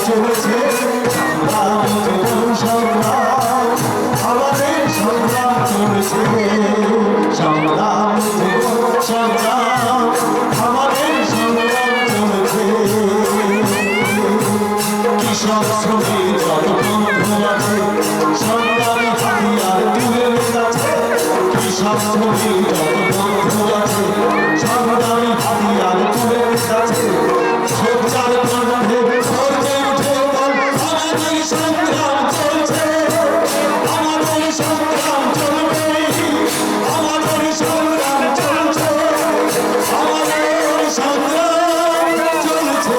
চলেছে সংগ্রাম জীবন সংগ্রাম আমাদের সংগ্রাম চলেছে সংগ্রাম জীবন সংগ্রাম আমাদের সংগ্রাম চলেছে কৃষক শ্রমিক যত বন্ধু আছে সংগ্রামী হাতিয়ার তুলে কাছে কৃষক শ্রমিক যত বন্ধু আছে সংগ্রামী হাতিয়ার তুলে কাছে সোচ্চার কণ্ঠে গর্জে উঠে বল আমাদের সংগ্রাম চলছে আমাদের সংগ্রাম চলবে আমাদের সংগ্রাম চলছে আমাদের সংগ্রাম চলছে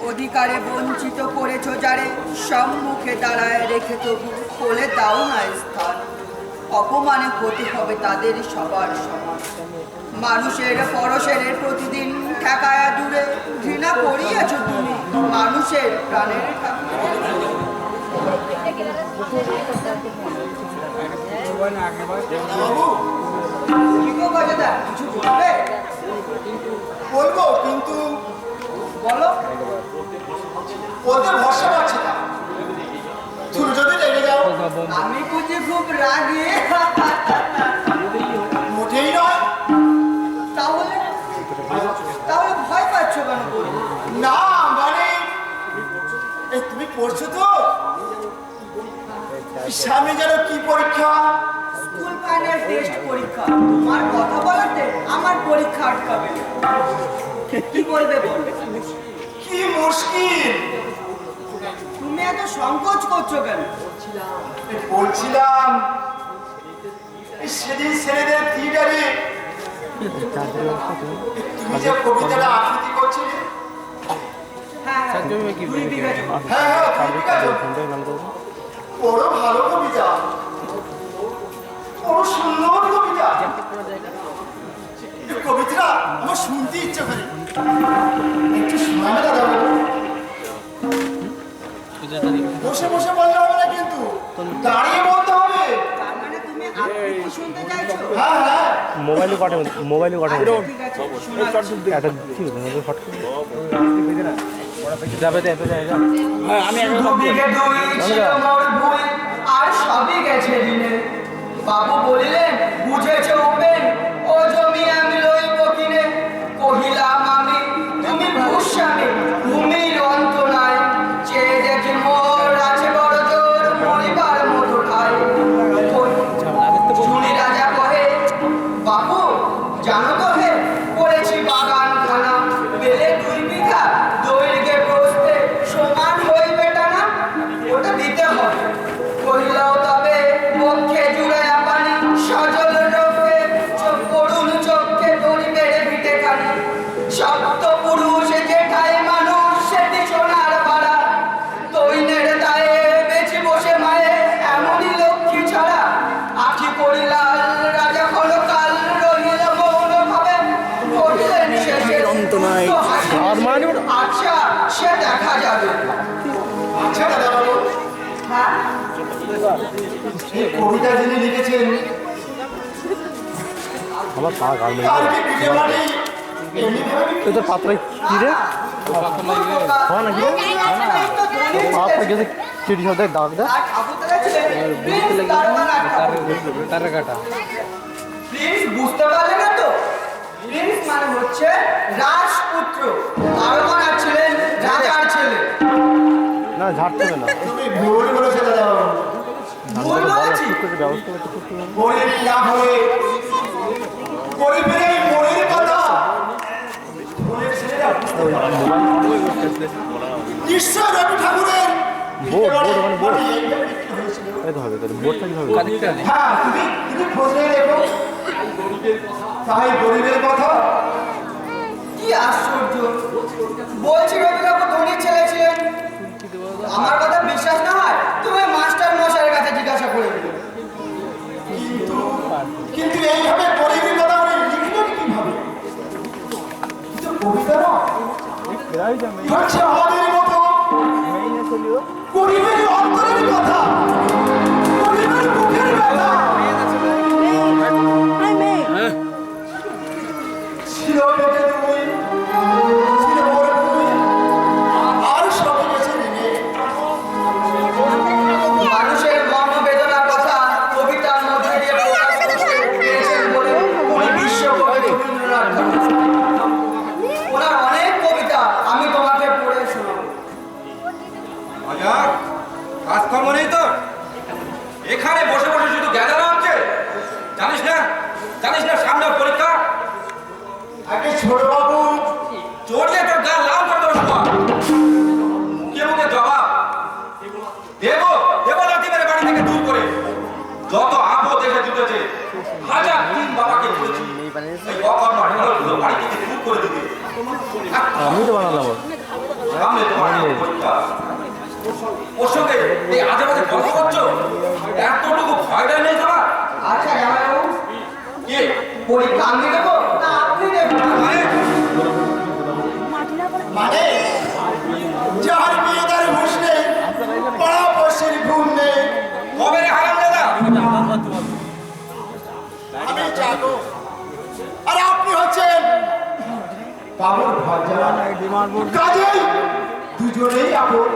অধিকারে বঞ্চিত করেছো যারে সম্মুখে দাঁড়ায় রেখে তবু কোলে দাও না স্থান অপমানে হতে হবে তাদের সবার সমান মানুষের পরশের প্রতিদিন ঠেকায়া দূরে ঘৃণা করিয়াছ তুমি মানুষের প্রাণের কিছু বলবে বলবো কিন্তু বলো ওদের ভরসা পাচ্ছে না তুমি যদি রেগে যাও আমি বুঝি খুব রাগি মোটেই নয় তাহলে তাহলে ভয় পাচ্ছ কেন বলো না মানে এই তুমি পড়ছো তো সামনে যেন কি পরীক্ষা স্কুল ফাইনাল টেস্ট পরীক্ষা তোমার কথা বলাতে আমার পরীক্ষা আটকাবে কি বলবে বল কি মুশকিল তুমি এত সংকোচ করছো কেন বলছিলাম সেদিন ছেলেদের থিয়েটারে তুমি যে কবিতাটা আবৃত্তি করছিলে হ্যাঁ হ্যাঁ দুই বিঘা জমি। হ্যাঁ হ্যাঁ ঠিক আছে বড় ভালো কবিতা বড় সুন্দর কবিতা এই কবিতাটা আমার শুনতে ইচ্ছে করে একটু শোনাবে দাদা বসে বসে বললে হবে না কিন্তু দাঁড়িয়ে বলতে হবে তার মানে তুমি আবৃত্তি শুনতে চাইছো হ্যাঁ হ্যাঁ মোবাইলে কাটে ঠিক আছে শোনাচ্ছি। দুদিকে দুই ছিল মোর ভুল, আর সবই গেছে ঋণে। বাবু বলিলেন বুঝেছে উপেন, ও জমি আমি লইব কিনে। কহিলাম আমি তুমি ভূস্বামী, ভূমির অন্ত নাই। চেয়ে দেখি মোর আছে বড় জোর, মরিবার মতো ঠাই। শুনি রাজা কহে বাবু জানো তো হে করেছি বাগান খানা, বেলে 2 বিঘা দৈর্ঘ্যে প্রস্থে সমান হইবে টানা। ওটা দিতে হবে। কহিলাও তবে পক্ষে জুড়ে পানি, সজল রোগে করুণ চোখে দড়ি বেড়ে ভিটে খানি। সপ্ত পুরুষ যেঠাই মানুষ সেটি সোনার পাড়া, দৈনের দায়ে বেঁচে বসে মায়ে এমনই লক্ষ্মী ছাড়া। আখি পড়িলাল রাজা ক্ষণকাল রহিল মৌন ভাবে, কহিলেন শেষে আচ্ছা সে দেখা যাবে। আচ্ছা দাদা বাবু, হ্যাঁ কবিতা যিনি লিখেছেন আমার পা গাল তার কি পিঠে বাড়ি তোর পাত্রায় কি রে হয় নাকি পাত্রা গেছে চিঠি সব দাগ দেয় প্লিজ বুঝতে পারলে না তো? প্রিন্স মানে হচ্ছে রাজপুত্র, আরোহণ ছিলেন রাজার ছেলে। না ঝাড়তে হবে না তুমি ভুল বলেছো দাদা বাবু। ভুল বলেছি? ব্যবস্থা করতে গরিব না হয়ে গরিবের এই মনের কথা মনের ছেলেরা বুঝতে পারে না। নিশ্চয় রবি ঠাকুরের বোর্ড ওখানে বোর্ড এই তো হবে তাহলে বোর্ডটা কি হবে হ্যাঁ তুমি খোঁজ নিয়ে দেখো তাই গরিবের কথা। কি আশ্চর্য! বলছি রবি বাবু ধনী ছেলে ছিলেন, আমার কথা বিশ্বাস না হয় হচ্ছে আমাদের মতো গরিবের অন্তরের কথা, গরিবের মুখের ব্যথা। ছিল পেটে তুমি, ছিল বড় তুমি, আর সবই গেছে ঋণে। মানুষের মর্মবেদনার কথা কবিতার মধ্যে দিয়ে প্রকাশ করতে পেরেছেন বলে উনি বিশ্বকবি রবীন্দ্রনাথ ঠাকুর। ওনার অনেক কবিতা আমি তোমাকে পড়ে শোনাবো। বাজার কাজকর্ম নেই তো, এখানে বসে বসে শুধু গ্যাদারা হচ্ছে। জানিস না সামনে পরীক্ষা। আগে ছোট বাবু, চড়িয়ে তোর গা লাল করে দেবো সবার। মুখে মুখে জবাব দেবো লাঠি মেরে বাড়ি থেকে দূর করে। যত আপদ এসে জুটেছে, হাজার দিন বাবাকে বলেছি এই অকর্মা ঢেঁড়সগুলো বাড়ি থেকে দূর করে দিতে। আমি তো বানালাম। সামনে তোমার পরীক্ষা, ওর সঙ্গে এই আজে বাজে গল্প করছো। এতটুকু ভয়টা নেই তোমার? আচ্ছা জামাইবাবু, কি পরীক্ষা আমি দেবো না আপনি দেবেন? মানে যার বিয়ে তার হুঁশ নেই, পড়া বসের ঘুম নেই। কবে রে হারাম দাদা? আমি যাবো, আর আপনি হচ্ছেন বাবুর ভজা। কাজেই দুজনেই আপন,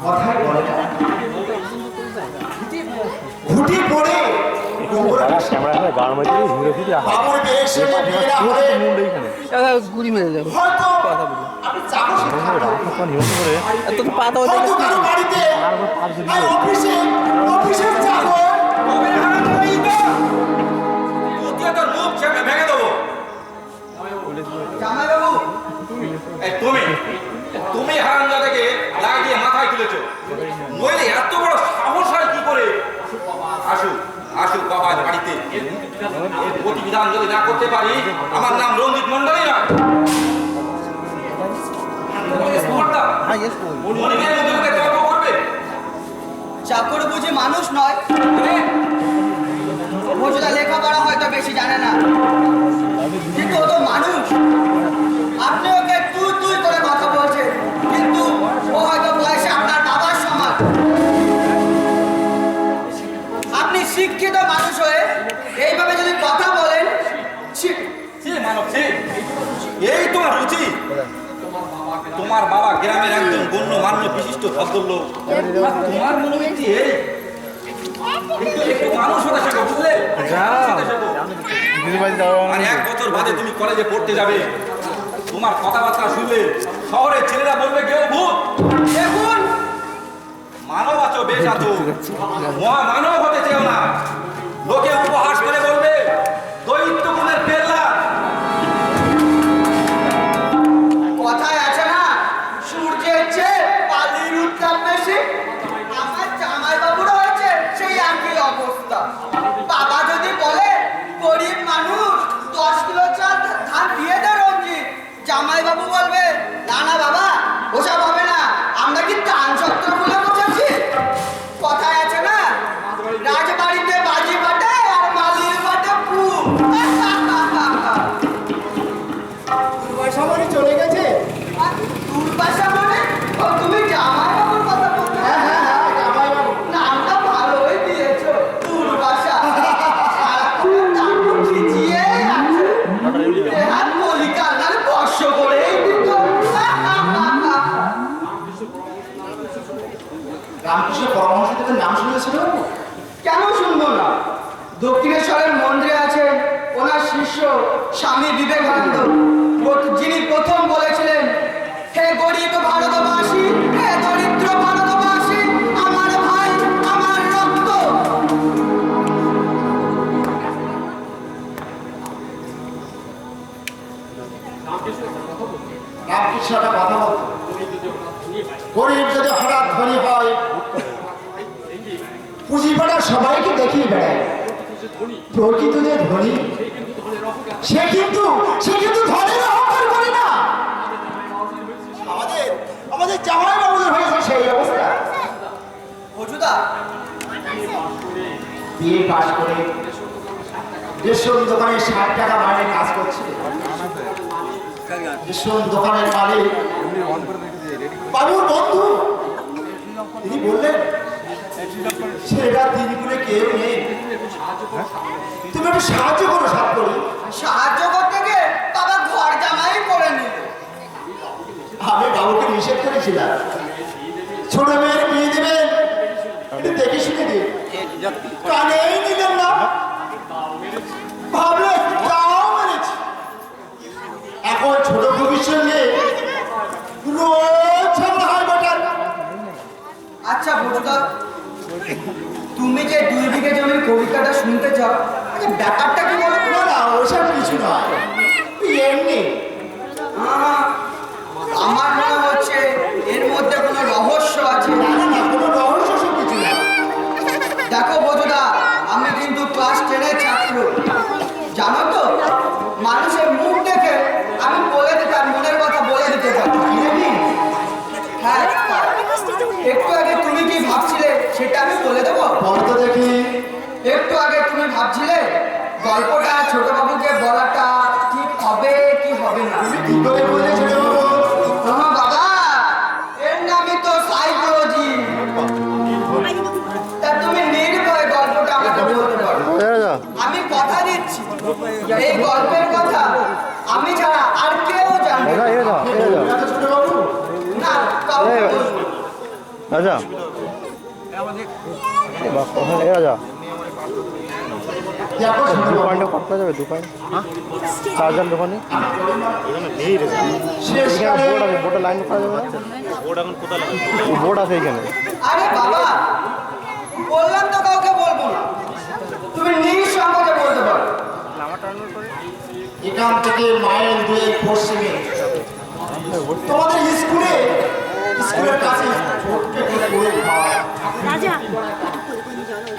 কথাই বলে না। ঘুটি পড়ে ক্যামেরা গান মাঝে ঘুরে ফিরে বাবুর বিয়ে সেরে বিয়ে না হলে গুড়ি মেরে যাবে। হয়তো আমি যাবো সেখানে। হয়তো কারো বাড়িতে, আর অফিসে যাবো। কবে রে হারাম দাদা? এই তো তুই তোর মুখ চেপে ভেঙে দেবো। জামাইবাবু, এই তুমি হারাম দাদাকে লাই দিয়ে মাথায় তুলেছো। নইলে এত বড় সাহস হয় কি করে? আসুক বাবা আজ বাড়িতে। এর প্রতিবিধান যদি না করতে পারি, আমার নাম রঞ্জিত মন্ডলই নয়। মনিবের মধ্যে মুখে তর্ক করবে? চাকর বুঝি মানুষ নয়? মজুদা লেখাপড়া হয়তো বেশি জানে না, কিন্তু ও তো মানুষ। আপনি ওকে তুই করে কথা বলছেন, কিন্তু ও হয়তো বয়সে আপনার বাবার সমান। আপনি শিক্ষিত মানুষ হয়ে এইভাবে যদি কথা বলেন, মানব এই তোমার রুচি? তোমার বাবা গ্রামের একজন গণ্যমান্য বিশিষ্ট ভদ্রলোক, তোমার মনোবৃত্তি এই? একটু মানুষ হতে শেখো, বুঝলে? আর 1 বছর বাদে তুমি কলেজে পড়তে যাবে। তোমার কথাবার্তা শুনলে শহরের ছেলেরা বলবে কেউ ভূত। দেখুন মানব আছো, বেশ আছো, মহামানব হতে চেও না। লোকে উপহাস করে বলবে দৈত্য গুণের পেল্লা। কথায় আছে না, সূর্যের চেয়ে বালির উত্তাপ বেশি। আমার জামাইবাবুরও হয়েছে সেই একই অবস্থা। বাবা যদি বলে গরিব মানুষ 10 কিলো চাল ধান দিয়ে দে রঞ্জিত, জামাইবাবু বলবে না বাবা, ওসব হবে না, আমরা কি দান সত্য বলে বসেছি। কথায় আছে না, রাজবাড়িতে বাজি বাটে আর মালির বাটে পুর। সবারই চলে গেছে। দুর্বাসা মানে? ও তুমি জামাইবাবুর কথা বলছো? জামাইবাবু। নামটা ভালোই দিয়েছো, দুর্বাসা। সারাক্ষণ তাকে খিচিয়েই আছে। দেহাত কলিকাল নালে বর্ষ করেই দিত। রামকৃষ্ণ পরমহংসদেবের নাম শুনেছিল? কেন শুনবো না? দক্ষিণেশ্বরের মন্দিরে আছে ওনার শিষ্য স্বামী বিবেকানন্দ, যিনি প্রথম বলেছিলেন, হে গরিব ভারতবাসী, হে দরিদ্র ভারতবাসী, আমার ভাই, আমার রক্ত। রামকৃষ্ণ একটা কথা বলতো, গরিব যদি হঠাৎ ধনী হয়, পুঁজিপাড়া সবাইকে দেখিয়ে বেড়ায়। প্রকৃত যে ধনী, সে কিন্তু ধনের অহংকার করে না। আমাদের জামাইবাবুদের হয়েছে সেই অবস্থা। মজুদা, বিয়ে পাশ করে রেশন দোকানে 60 টাকা মাইনে কাজ করছে। ভীষণ দোকানের মালিক বাবুর বন্ধু তিনি বললেন সেটা দিনগুলো কেউ নেই, তুমি একটু সাহায্য করো সাত করি। সাহায্য করতে গিয়ে বাবা ঘর জামাই করে নিল। আমি বাবুকে নিষেধ করেছিলাম ছোট মেয়ের বিয়ে দেবেন একটু দেখে শুনে দিন, কানেই নিলেন না, ভাবলে তাও মেরেছি। এখন ছোট কবির সঙ্গে রোজ ঝগড়া হয় বেটার। আচ্ছা বুঝতা, তুমি যে 2 বিঘে জমির কবিতাটা শুনতে চাও, আচ্ছা ব্যাপারটা কি বলো? না না ওসব কিছু নয়, এমনি আমার মনে হচ্ছে এর মধ্যে কোনো রহস্য আছে। না না না কোনো রহস্য সব কিছু না। দেখো বজুদা, আমি কিন্তু ক্লাস 10-এর ছাত্র, জানো তো? মানুষের মুখ দেখে আমি বলে দিতে আর মনের কথা বলে দিতে পারি। হ্যাঁ, একটু আগে তুমি কি ভাবছিলে সেটা আমি বলে দেবো। বলো তো দেখি। একটু আগে তুমি ভাবছিলে গল্পটা ছোট বাবুকে বলাটা ঠিক হবে কি হবে না। কি করে বলে ছোট বাবু? বাবা, এর নামই তো সাইকোলজি। তা তুমি নির্ভয় গল্পটা আমাকে বলতে পারো। আমি কথা দিচ্ছি, এই গল্পের কথা আমি ছাড়া আর কেউ জানবে না। ছোট বাবু না, কাউকে বলবো না। রাজা রাজা দেখো ছোট বাবু, দোকানটা কত যাবে? দোকান চার্জার দোকানে শেষকালে বোর্ড আছে, বোর্ডে লাইন করা যাবে না? বোর্ড আছে এখানে। আরে বাবা, বললাম তো কাউকে বলবো না, তুমি নিঃসংকোচে বলতে পারো। এখান থেকে মাইল 2 পশ্চিমে তোমাদের স্কুলের কাছে ছোট্ট করে করে খাওয়া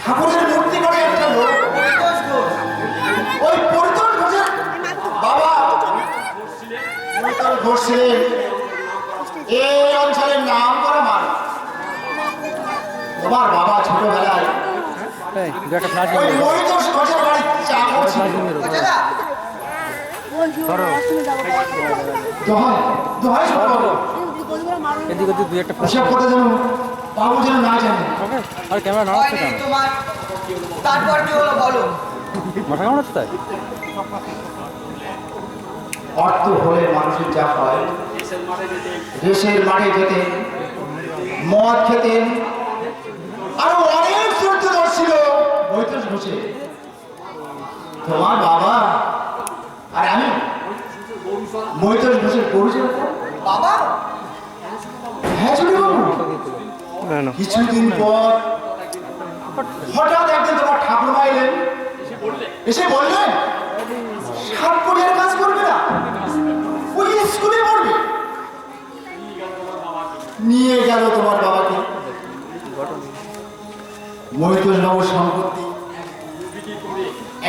ঠাকুরের মূর্তি করে একটা লোক, পরিতোষ ঘোষ। ওই পরিতোষ ঘোষের বাবা পরিতোষ ঘোষ ছিলেন এই অঞ্চলের নাম করা মানুষ। তোমার বাবা ছোটবেলায় ওই পরিতোষ ঘোষের বাড়ি চাকর ছিল। বুঝলা? দোহাই দোহাই ছোট বাবু, এদিকে দুই একটা ওসব কথা যেন বাবু যেন না জানে। আর ক্যামেরা না হয় নেই তোমার, তারপর কি হলো বলো? মাথা কেমন হচ্ছে? অর্থ হলে মানুষের যা হয়, দেশের মাঠে যেতেন, মদ খেতেন, আরো অনেক চরিত্র ছিল পরিতোষ ঘোষে। তোমার বাবা আর আমি পরিতোষ ঘোষের পরিচয়। বাবা, হ্যাঁ ছোট বাবু, কিছুদিন পর হঠাৎ একদিন তোমার ঠাকুরমা এলেন, এসে বললেন সাত পরিবার কাজ করবে না, ওই স্কুলে পড়বে। নিয়ে গেল তোমার বাবাকে। মহিতোষ বাবুর সম্পত্তি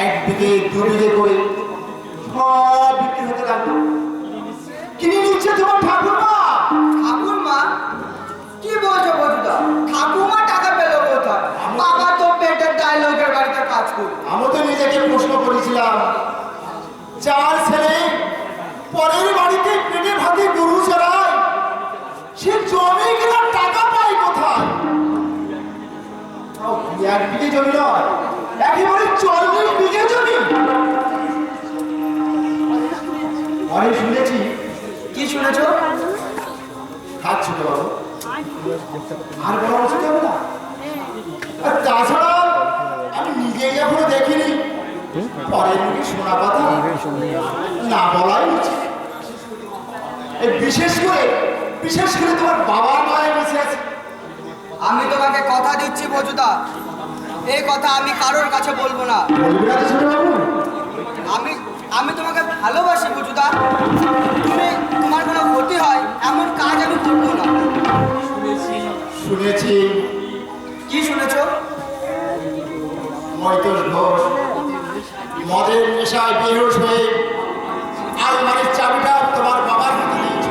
1 বিঘে 2 বিঘে করে সব বিক্রি হতে লাগলো। কিনে নিচ্ছে তোমার ঠাকুরমা। ঠাকুরমা? কি বলছো বজুদা? ঠাকুমা টাকা পেলো কোথায়? বাবা তো পেটের ডায়লগের বাড়িতে কাজ করে। আমি তো নিজেকে প্রশ্ন করেছিলাম, 4 ছেলে পরের বাড়িতে পেটে ভাতে গরু চড়ায়, সে জমি কেনার টাকা পায় কোথায়? 1 বিঘে জমি নয়, একেবারে 40 বিঘে জমি। পরে শুনেছি। কি শুনেছো? হাত ছোট বাবু, আর বড় উচিত হবে না। আর তাছাড়া আমি নিজে এখনো দেখিনি, পরের মুখে শোনা কথা না বলাই উচিত। এই বিশেষ করে তোমার বাবার মায়ে বেঁচে আছে। আমি তোমাকে কথা দিচ্ছি বজুদা, এই কথা আমি কারোর কাছে বলবো না। বলবি না তো ছোট বাবু? আমি তোমাকে ভালোবাসি বজুদা, তোমার কোনো ক্ষতি হয় এমন কাজ আমি করবো না। শুনেছি কি শুনেছো? মহিতোষ ঘোষ মদের নেশায় বেহুশ হয়ে আলমারির চাবিটা তোমার বাবার হাতে দিয়েছে।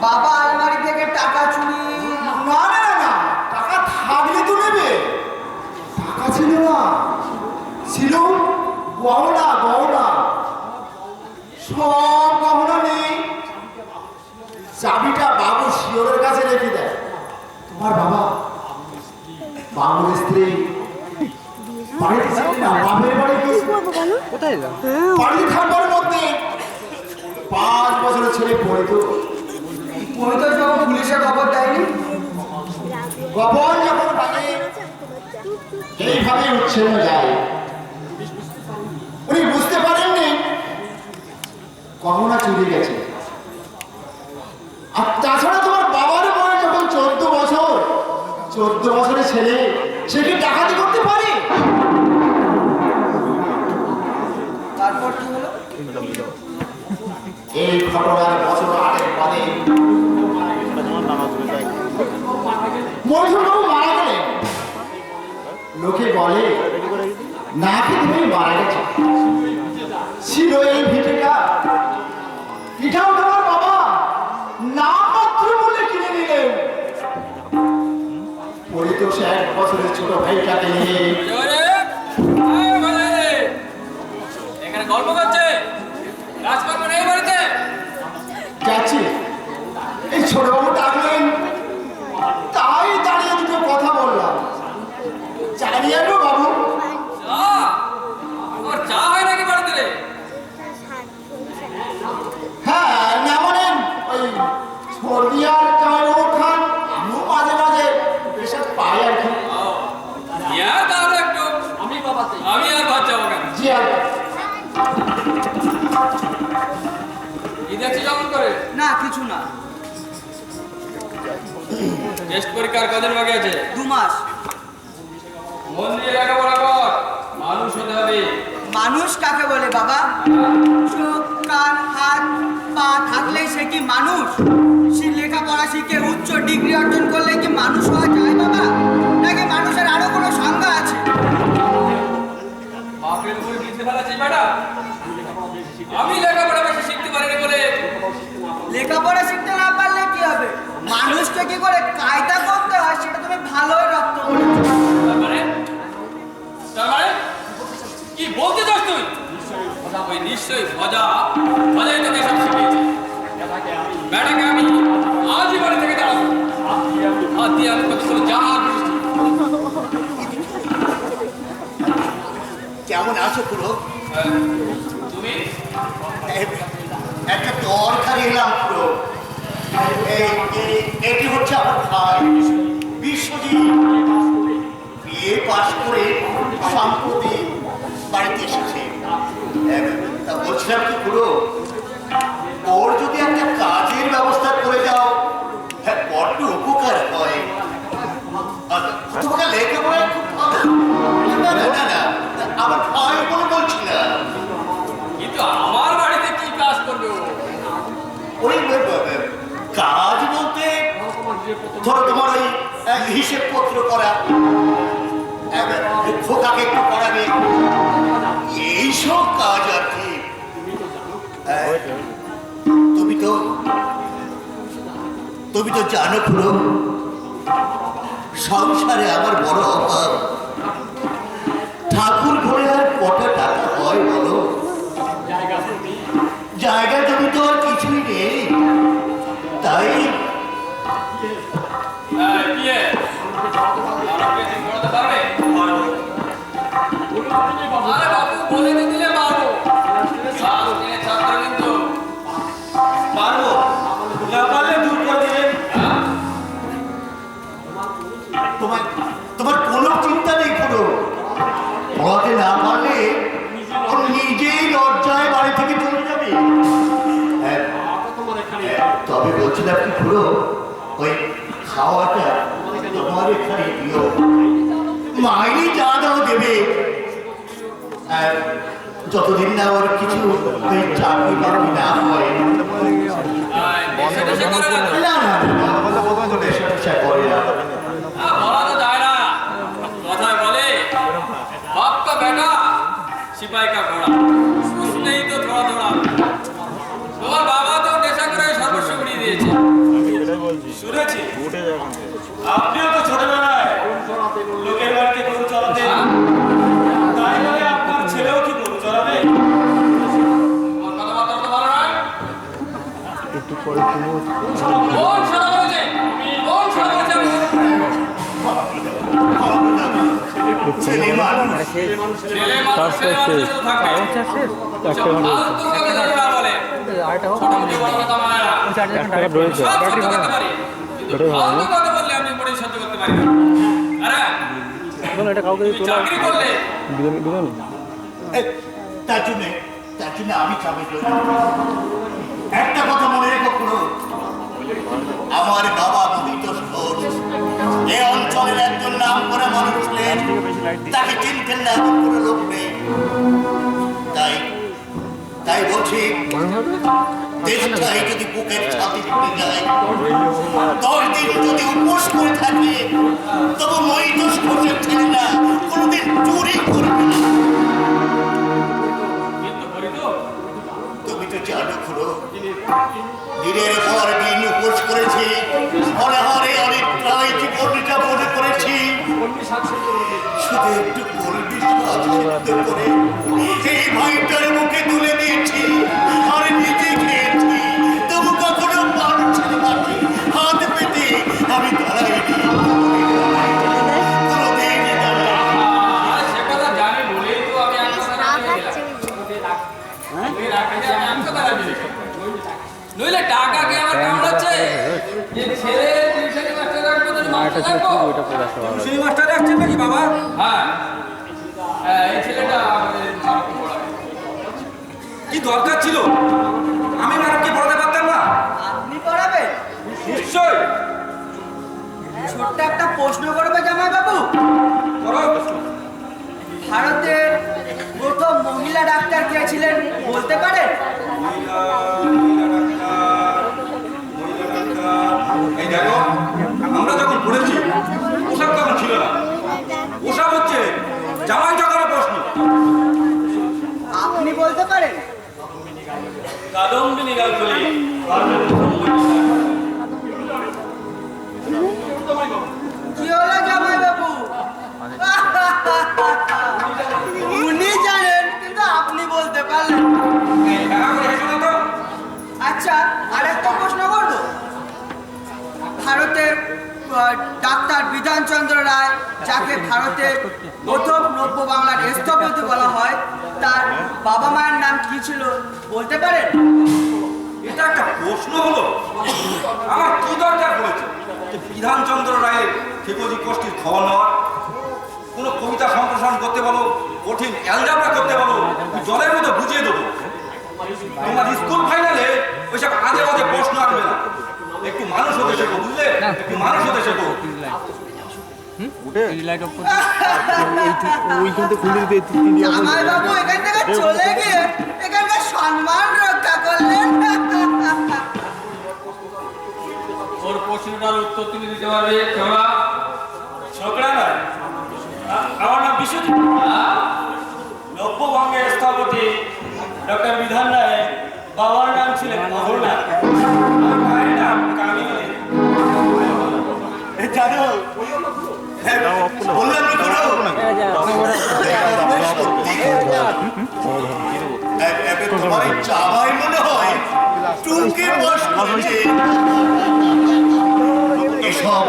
বাবা আলমারি থেকে টাকা চুরি? না না না, টাকা থাকলে তো নেবে। টাকা ছিল না, ছিল গহনা। সব দেয় তোমার বাবা বাবুর স্ত্রী বাড়িতে ছিলেন না, বাপের বাড়ি গিয়েছিল। কোথায় যা বাড়িতে থাকবার মধ্যে 5 বছরের ছেলে পড়িত। পরিত যখন পুলিশে খবর দেয়নি, গোপন যখন ভাঙে এইভাবে উচ্ছেন্ন যায়। উনি বুঝতে পারেননি গহনা চুরি গেছে। আর তাছাড়া তোমার বাবার বয়স যখন 14 বছর, 14 বছরের ছেলে সে কি ডাকাতি করতে পারে? তারপর কি হলো? এই ঘটনার বছর আগের পরে মহিষবাবু মারা গেলেন। লোকে বলে নাকি তুমি মারা গেছে। ছিল এই ভিটেটা, এটাও তোমার বাবা নাম মাত্র বলে কিনে নিলেন। পরিতোষ 1 বছরের ছোট ভাইটাকে নিয়ে এখানে গল্প করছে, কাজকর্ম নেই বাড়িতে। যাচ্ছি। এই ছোটবাবু ডাকলেন, তাই দাঁড়িয়ে দুটো কথা বললাম। জানিয়ে আনো বাবু। চা ওর চা হয় নাকি বাড়িতে রে? হ্যাঁ, না মানে ওই সর্দি আর জামাইবাবু খান, আমিও মাঝে মাঝে এসব পাই আর কি। ইয়া তাহলে একটু আমি আর ভাত যাবো কেন? জি আর কি দেখছি যেমন করে? না কিছু না, টেস্ট পরীক্ষার কদিন বাকি আছে? 2 মাস। মন দিয়ে লেখাপড়া কর, মানুষ হতে হবে। মানুষ কাকে বলে বাবা? চোখ কান হাত পা থাকলেই সে কি মানুষ? সে লেখাপড়া শিখে উচ্চ ডিগ্রি অর্জন করলে কি মানুষ হওয়া যায় বাবা? নাকি মানুষের আরো কোনো সংজ্ঞা আছে? বাপের উপরে বিধে ফেলাছিস বেটা? আমি লেখাপড়া বেশি শিখতে পারিনি বলে লেখাপড়া শিখতে না পারলে কি হবে? মানুষকে কি করে কায়দা করতে হয় সেটা তুমি ভালোই রপ্ত করেছো। তার মানে কি বলতে চাস তুই? ওই নিশ্চয়ই মজাই তোকে সব শিখিয়েছে। বেটাকে আমি আজই বাড়ি থেকে দাঁড়াবো, হাত দিয়ে আমি কত করে যা বুঝছি। কেমন আছো পুরো? তুমি একটা দরকারি এলাম পুরো। এটি হচ্ছে আমার ভাই বিশ্বজিৎ, বিয়ে পাশ করে সম্প্রতি বাড়িতে এসেছে। তা বলছিলাম কি পুরো, ওর যদি একটা কাজের ব্যবস্থা করে যাও, হ্যাঁ বড্ড উপকার হয়। তোমাকে লেখাপড়ায় খুব ভালো। না না না না, আমার ভাই বলে বলছি না। কিন্তু আমার বাড়িতে কি কাজ করবে ও? ওই কাজ বলতে ধরো তোমার ওই হিসেব পত্র করা, খোকাকে একটু পড়াবে, এইসব কাজ আর কি। তুমি তো জানো পুরো সংসারে আমার বড় অভাব। ঠাকুর ঘরে আর কটা টাকা হয় বলো? জায়গা জমি তো আর কিছুই নেই। তাই বিয়ে আমাকে ঠিক করাতে পারবে? আরে বাবু বলে দিলে পারবো। ছাত্র কিন্তু পারবো না, পারলে দূর করে দিবেন। তোমার কোনো চিন্তা নেই পুরো। পড়াতে না পারলে ও নিজেই লজ্জায় বাড়ি থেকে চলে যাবে। তবে বলছিলাম কি পুরো, ওই খাওয়াটা তোমার এখানে দিও, মাইনে যা দাও দেবে। যতদিন না ওর কিছু ওই চাকরি বাকরি না হয়। দেশে দেশে করে না তো? না না না, নেশা টেশা করে না। বলা তো যায় না। কথায় বলে বাপ কা বেটা সিপাही का घोड़ा, कुछ नहीं तो थोड़ा थोड़ा। তোমার বাবা তো নেশা করে সর্বস্ব উড়িয়ে দিয়েছে। শুনেছি আপনিও তো ছোটবেলায় লোকের বাড়িতে গরু চড়াতেন, তাই বলে আপনার ছেলেও কি গরু চড়াবে? তোমার কথাবার্তা তো ভালো নয়। একটু পরে কোন শালা বলেছে? কোন ছেলে মানুষ ছেলে মানুষ ছেলে মানুষের তো থাকবে। ফালতু কথা যেন না বলে। ছোট মুখে বড় কথা বলে না। সব সহ্য করতে পারি। কিন্তু ফালতু কথা বললে আমি মোটেই সহ্য করতে পারি না। আরে, তুমি চাকরি করলে তার জন্য আমি চাকরি করি। একটা কথা মনে রেখো পুরো, আমার বাবা মোহিত ঘোষ এ অঞ্চলের একজন নাম করে মানুষ ছিলেন, তাকে চিনতেন না এমন কোনো লোক নেই। তাই বলছি, দেশটাই যদি বুকের ছাতি ঢুকে যায়, 10 দিন যদি উপোস করে থাকে, তবু মোহিত ঘোষের ছেলেরা কোনোদিন চুরি করবে না। কিন্তু করি তো। তুমি তো জানো খুড়ো, দিনের পর দিন উপোস করেছি, অনাহারে অনিদ্রায় জীবন যাপন করেছি, শুধু একটু কলবি সাজ সিদ্ধ করে এই ভাইটার মুখে তুলে দিয়েছি আর নিজে খেয়েছি। তবু কখনো মানুষের মাঝে হাত পেতে আমি দাঁড়াইনি, কোনোদিন দাঁড়াইনি। সে কথা জানি বলেই তো আমি এক কথা রাখতে গেলাম। তুই রাখতে আমি এক কথা রাখতে গেলাম। নইলে টাকা কি আমার কামড়াচ্ছে? যে ছেলে টিউশনি মাস্টার রাখবো তোর মাস্টার রাখবো? টিউশনি মাস্টার রাখছেন নাকি বাবা? হ্যাঁ, এই ছেলেটা আমাদের মারকে পড়াবে। কি দরকার ছিল? আমি ম্যাডামকে পড়াতে পারতাম না? আপনি পড়াবেন? নিশ্চয় ছোট্ট একটা প্রশ্ন করবে জামাইবাবু। করো। ভারতের প্রথম মহিলা ডাক্তার কে ছিলেন বলতে পারেন? এই দেখো, আমরা যখন পড়েছি পোশাক তখন ছিল না। পোশাক হচ্ছে জামাই টাকার প্রশ্ন। আপনি বলতে পারেন? কাদম্বিনী গালগুলি কি হলো জামাইবাবু? উনি জানেন কিন্তু আপনি বলতে পারলেন। এই টাকা করে হেসো না তো। আচ্ছা, আরেকটা প্রশ্ন করবো। ভারতের ডাক্তার বিধানচন্দ্র রায়, যাকে ভারতের প্রথম নব্য বাংলার স্থপতি বলা হয়, তার বাবা মায়ের নাম কি ছিল বলতে পারেন? এটা একটা প্রশ্ন হলো? আমার কি দরকার পড়েছে যে বিধানচন্দ্র রায়ের ঠিকজি গোষ্ঠীর খবর নেওয়ার? কোনো কবিতা সম্প্রসারণ করতে বলো, কঠিন অ্যালজাবরা করতে বলো, জলের মধ্যে বুঝিয়ে দেবো। তোমার স্কুল ফাইনালে ওইসব আজে বাজে প্রশ্ন আসবে না। একটু মানুষ হতে শেখো, বুঝলে? একটু মানুষ হতে শেখো। জামাইবাবু এখান থেকে চলে গিয়ে এখানকার সম্মান রক্ষা করলেন। ওর প্রশ্নটার উত্তর তুমি দিতে পারবে ছোকরা? ছোকরা নয়, আমার নাম বিশ্বজিৎ। নব্যবঙ্গের স্থপতি ডক্টর বিধান রায় বাবার নাম ছিলেন অহরনাথ, আর মায়ের নাম কামিনী। জানো, বললাম না কোনো? তোমার এই জামাই মনে হয় টুকে বস করেছে। এসব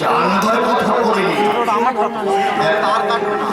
জানবার কথা বলিনি। তার কাটবে না।